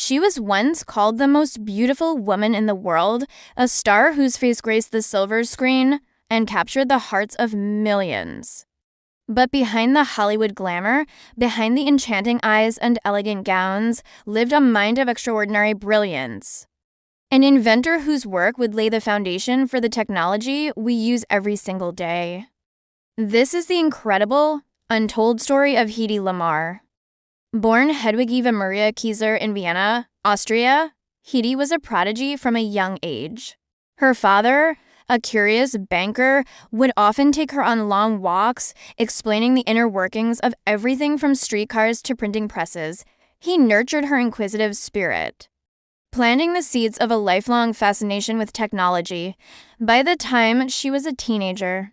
She was once called the most beautiful woman in the world, a star whose face graced the silver screen and captured the hearts of millions. But behind the Hollywood glamour, behind the enchanting eyes and elegant gowns, lived a mind of extraordinary brilliance. An inventor whose work would lay the foundation for the technology we use every single day. This is the incredible, untold story of Hedy Lamarr. Born Hedwig Eva Maria Kieser in Vienna, Austria, Hedy was a prodigy from a young age. Her father, a curious banker, would often take her on long walks, explaining the inner workings of everything from streetcars to printing presses. He nurtured her inquisitive spirit, planting the seeds of a lifelong fascination with technology. By the time she was a teenager,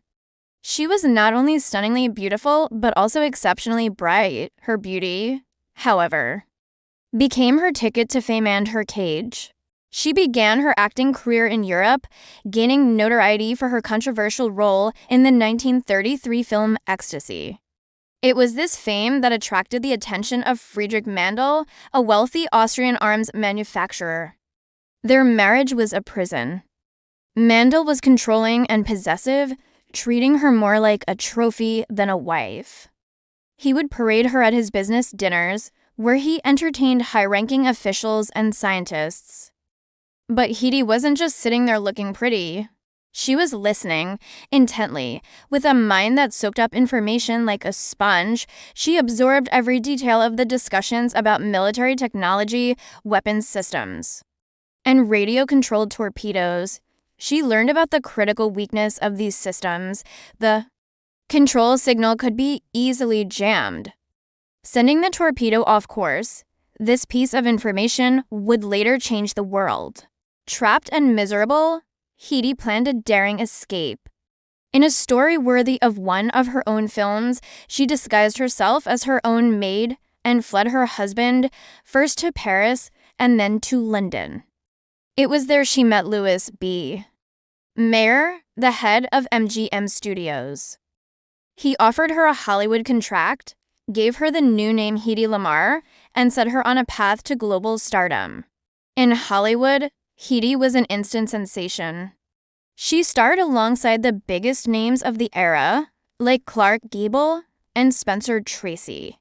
she was not only stunningly beautiful, but also exceptionally bright. Her beauty, however, became her ticket to fame and her cage. She began her acting career in Europe, gaining notoriety for her controversial role in the 1933 film Ecstasy. It was this fame that attracted the attention of Friedrich Mandl, a wealthy Austrian arms manufacturer. Their marriage was a prison. Mandl was controlling and possessive, treating her more like a trophy than a wife. He would parade her at his business dinners, where he entertained high-ranking officials and scientists. But Hedy wasn't just sitting there looking pretty. She was listening intently. With a mind that soaked up information like a sponge, she absorbed every detail of the discussions about military technology, weapons systems, and radio-controlled torpedoes. She learned about the critical weakness of these systems. The control signal could be easily jammed, sending the torpedo off course. This piece of information would later change the world. Trapped and miserable, Hedy planned a daring escape. In a story worthy of one of her own films, she disguised herself as her own maid and fled her husband, first to Paris and then to London. It was there she met Louis B. Mayer, the head of MGM Studios. He offered her a Hollywood contract, gave her the new name Hedy Lamarr, and set her on a path to global stardom. In Hollywood, Hedy was an instant sensation. She starred alongside the biggest names of the era, like Clark Gable and Spencer Tracy.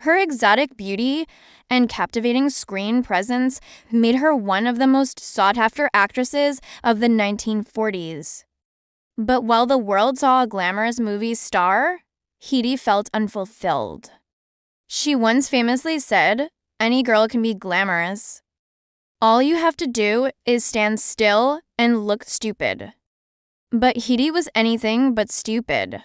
Her exotic beauty and captivating screen presence made her one of the most sought-after actresses of the 1940s. But while the world saw a glamorous movie star, Hedy felt unfulfilled. She once famously said, "Any girl can be glamorous. All you have to do is stand still and look stupid." But Hedy was anything but stupid.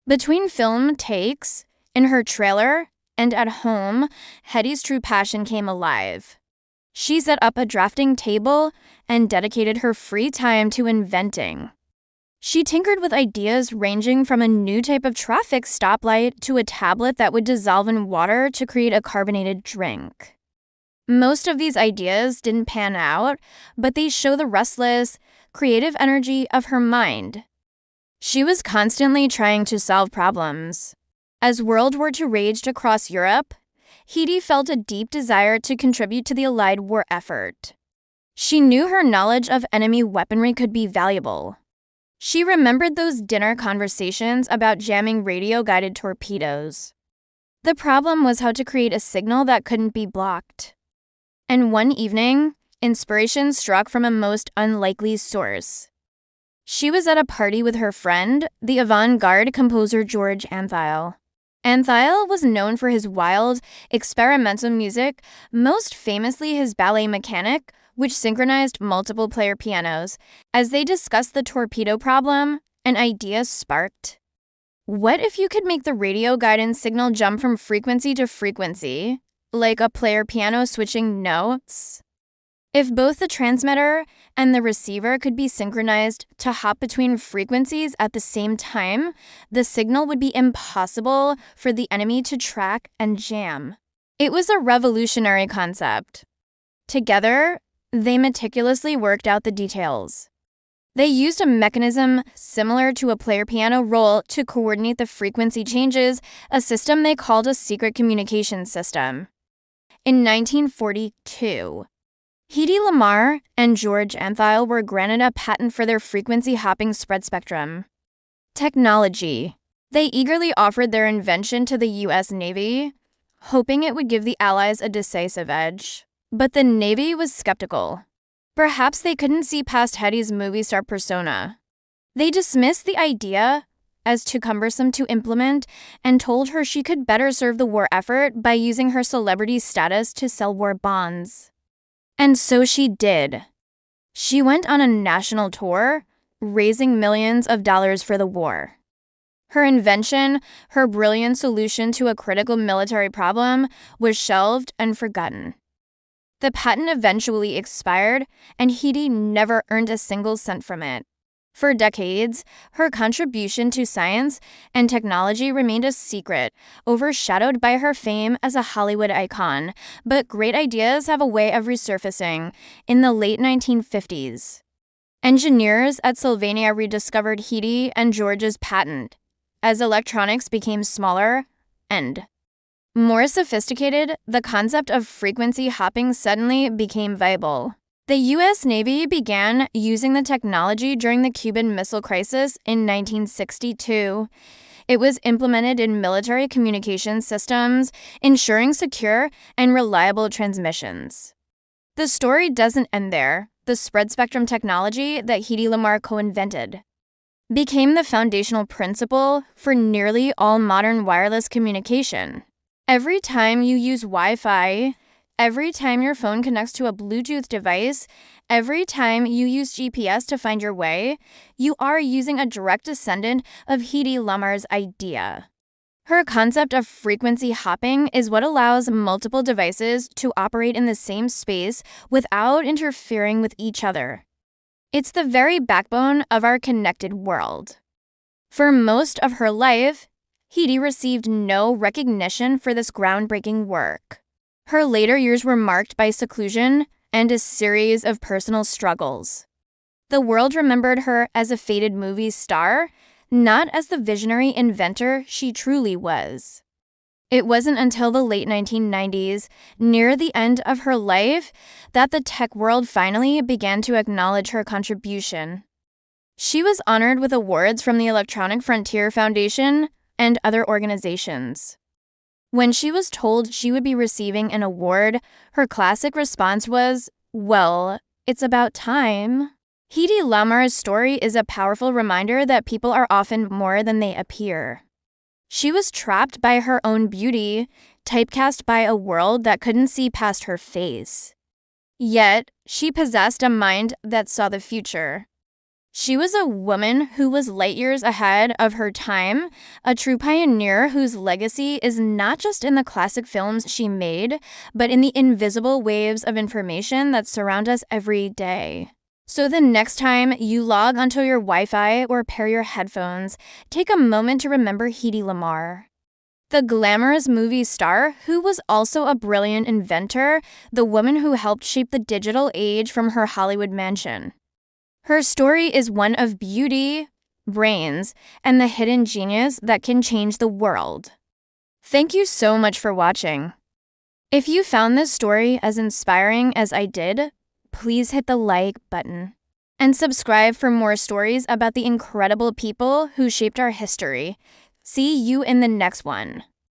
Between film takes, in her trailer, and at home, Hedy's true passion came alive. She set up a drafting table and dedicated her free time to inventing. She tinkered with ideas ranging from a new type of traffic stoplight to a tablet that would dissolve in water to create a carbonated drink. Most of these ideas didn't pan out, but they show the restless, creative energy of her mind. She was constantly trying to solve problems. As World War II raged across Europe, Hedy felt a deep desire to contribute to the Allied war effort. She knew her knowledge of enemy weaponry could be valuable. She remembered those dinner conversations about jamming radio-guided torpedoes. The problem was how to create a signal that couldn't be blocked. And one evening, inspiration struck from a most unlikely source. She was at a party with her friend, the avant-garde composer George Antheil. Antheil was known for his wild, experimental music, most famously his ballet mechanic, which synchronized multiple player pianos. As they discussed the torpedo problem, an idea sparked. What if you could make the radio guidance signal jump from frequency to frequency, like a player piano switching notes? If both the transmitter and the receiver could be synchronized to hop between frequencies at the same time, the signal would be impossible for the enemy to track and jam. It was a revolutionary concept. Together, they meticulously worked out the details. They used a mechanism similar to a player piano roll to coordinate the frequency changes, a system they called a secret communication system. In 1942, Hedy Lamarr and George Antheil were granted a patent for their frequency-hopping spread spectrum technology. They eagerly offered their invention to the U.S. Navy, hoping it would give the Allies a decisive edge. But the Navy was skeptical. Perhaps they couldn't see past Hedy's movie star persona. They dismissed the idea as too cumbersome to implement and told her she could better serve the war effort by using her celebrity status to sell war bonds. And so she did. She went on a national tour, raising millions of dollars for the war. Her invention, her brilliant solution to a critical military problem, was shelved and forgotten. The patent eventually expired, and Hedy never earned a single cent from it. For decades, her contribution to science and technology remained a secret, overshadowed by her fame as a Hollywood icon. But great ideas have a way of resurfacing. In the late 1950s, engineers at Sylvania rediscovered Hedy and George's patent. As electronics became smaller and more sophisticated, the concept of frequency hopping suddenly became viable. The U.S. Navy began using the technology during the Cuban Missile Crisis in 1962. It was implemented in military communication systems, ensuring secure and reliable transmissions. The story doesn't end there. The spread spectrum technology that Hedy Lamarr co-invented became the foundational principle for nearly all modern wireless communication. Every time you use Wi-Fi, every time your phone connects to a Bluetooth device, every time you use GPS to find your way, you are using a direct descendant of Hedy Lamarr's idea. Her concept of frequency hopping is what allows multiple devices to operate in the same space without interfering with each other. It's the very backbone of our connected world. For most of her life, Hedy received no recognition for this groundbreaking work. Her later years were marked by seclusion and a series of personal struggles. The world remembered her as a faded movie star, not as the visionary inventor she truly was. It wasn't until the late 1990s, near the end of her life, that the tech world finally began to acknowledge her contribution. She was honored with awards from the Electronic Frontier Foundation and other organizations. When she was told she would be receiving an award, her classic response was, "Well, it's about time." Hedy Lamarr's story is a powerful reminder that people are often more than they appear. She was trapped by her own beauty, typecast by a world that couldn't see past her face. Yet, she possessed a mind that saw the future. She was a woman who was light years ahead of her time, a true pioneer whose legacy is not just in the classic films she made, but in the invisible waves of information that surround us every day. So the next time you log onto your Wi-Fi or pair your headphones, take a moment to remember Hedy Lamarr, the glamorous movie star who was also a brilliant inventor, the woman who helped shape the digital age from her Hollywood mansion. Her story is one of beauty, brains, and the hidden genius that can change the world. Thank you so much for watching. If you found this story as inspiring as I did, please hit the like button and subscribe for more stories about the incredible people who shaped our history. See you in the next one.